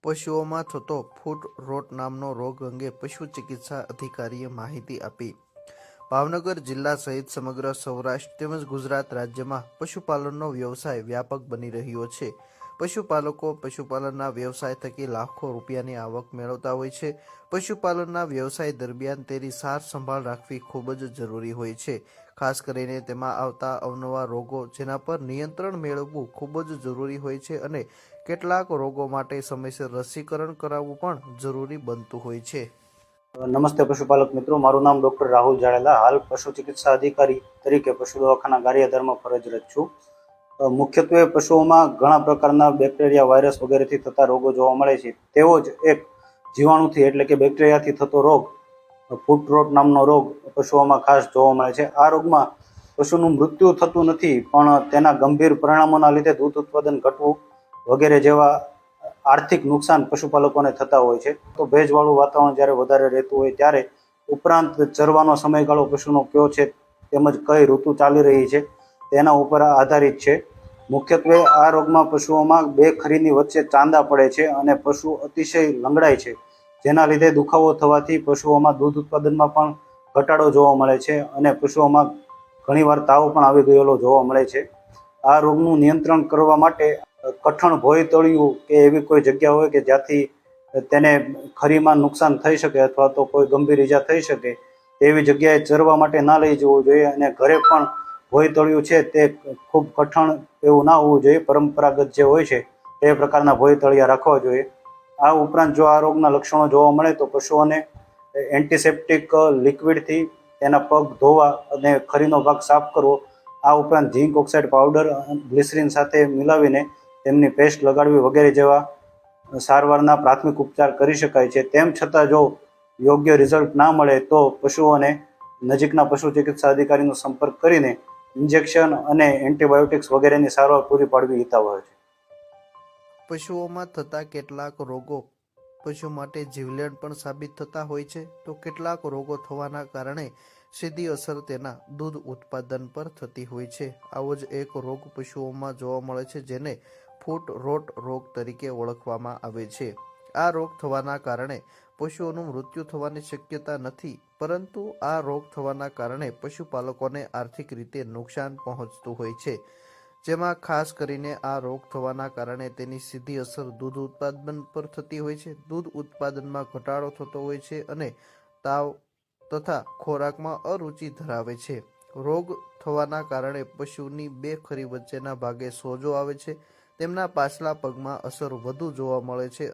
પશુઓમાં થતો ફૂટ રોટ નામનો રોગ અંગે પશુ ચિકિત્સા અધિકારીએ માહિતી આપી। ભાવનગર જિલ્લા સહિત સમગ્ર સૌરાષ્ટ્ર તેમજ ગુજરાત રાજ્યમાં પશુપાલનનો વ્યવસાય વ્યાપક બની રહ્યો છે। પશુપાલકો પશુપાલનના વ્યવસાય થકી લાખો રૂપિયાની આવક મેળવતા હોય છે। પશુપાલનના વ્યવસાય દરમિયાન તેની સાર સંભાળ રાખવી ખૂબ જ જરૂરી હોય છે। ખાસ કરીને તેમાં આવતા અવનવા રોગો જેના પર નિયંત્રણ મેળવવું ખૂબ જ જરૂરી હોય છે અને કેટલાક રોગો માટે સમયસર રસીકરણ કરાવવું પણ જરૂરી બનતું હોય છે। નમસ્તે પશુપાલક મિત્રો, મારું નામ ડોક્ટર રાહુલ જાડેલા, હાલ પશુ ચિકિત્સા અધિકારી તરીકે પશુ દવાખાના ગારિયાધારમાં ફરજરત છું। મુખ્યત્વે પશુઓમાં ઘણા પ્રકારના બેક્ટેરિયા, વાયરસ વગેરેથી થતા રોગો જોવા મળે છે। તેવો જ એક જીવાણુથી એટલે કે બેક્ટેરિયાથી થતો રોગ ફૂટ રોટ નામનો રોગ પશુઓમાં ખાસ જોવા મળે છે। આ રોગમાં પશુનું મૃત્યુ થતું નથી, પણ તેના ગંભીર પરિણામોના લીધે દૂધ ઉત્પાદન ઘટવું વગેરે જેવા આર્થિક નુકસાન પશુપાલકોને થતા હોય છે। તો ભેજવાળું વાતાવરણ જ્યારે વધારે રહેતું હોય ત્યારે, ઉપરાંત ચરવાનો સમયગાળો પશુનો કયો છે તેમજ કઈ ઋતુ ચાલી રહી છે તેના ઉપર આધારિત છે। મુખ્યત્વે આ રોગમાં પશુઓમાં બે ખરીની વચ્ચે ચાંદા પડે છે અને પશુ અતિશય લંગડાય છે, જેના લીધે દુખાવો થવાથી પશુઓમાં દૂધ ઉત્પાદનમાં પણ ઘટાડો જોવા મળે છે અને પશુઓમાં ઘણીવાર તાવ પણ આવી ગયેલો જોવા મળે છે। આ રોગનું નિયંત્રણ કરવા માટે કઠણ ભોય તળિયું કે એવી કોઈ જગ્યા હોય કે જ્યાંથી તેને ખરીમાં નુકસાન થઈ શકે અથવા તો કોઈ ગંભીર ઈજા થઈ શકે તેવી જગ્યાએ ચરવા માટે ના લઈ જવું જોઈએ અને ઘરે પણ ભોય તળિયું છે તે ખૂબ કઠણ એવું ના હોવું જોઈએ, પરંપરાગત જે હોય છે તે પ્રકારના ભોય તળિયા રાખવા જોઈએ। આ ઉપરાંત જો આ રોગના લક્ષણો જોવા મળે તો પશુઓને એન્ટિસેપ્ટિક લિક્વિડથી તેના પગ ધોવા અને ખરીનો ભાગ સાફ કરવો। આ ઉપરાંત ઝીંક ઓક્સાઇડ પાવડર ગ્લિસરીન સાથે મિલાવીને તેમની પેસ્ટ લગાડવી વગેરે જેવા સારવારના પ્રાથમિક ઉપચાર કરી શકાય છે। તેમ છતાં જો યોગ્ય રિઝલ્ટ ના મળે તો પશુઓને નજીકના પશુ ચિકિત્સા અધિકારીનો સંપર્ક કરીને ઇન્જેક્શન અને એન્ટીબાયોટિક્સ વગેરેની સારવાર પૂરી પાડવી હિતાવહ છે। પશુઓમાં થતા કેટલાક રોગો પશુ માટે જીવલેણ પણ સાબિત થતા હોય છે, તો કેટલાક રોગો થવાના કારણે સીધી અસર તેના દૂધ ઉત્પાદન પર થતી હોય છે। આવો જ એક રોગ પશુઓમાં જોવા મળે છે જેને ફૂટ રોટ રોગ તરીકે ઓળખવામાં આવે છે। આ રોગ થવાના કારણે પશુઓનું મૃત્યુ થવાની શક્યતા નથી, પરંતુ આ રોગ થવાના કારણે પશુપાલકોને આર્થિક રીતે નુકસાન પહોંચતું હોય છે, જેમાં ખાસ કરીને આ રોગ થવાના કારણે તેની સીધી અસર દૂધ ઉત્પાદન પર થતી હોય છે। દૂધ ઉત્પાદનમાં ઘટાડો થતો હોય છે અને તાવ તથા ખોરાકમાં અરુચિ ધરાવે છે। રોગ થવાના કારણે પશુની બે ખરી વચ્ચેના ભાગે સોજો આવે છે, તેમના પાછલા પગમાં અસર વધુ જોવા મળે છે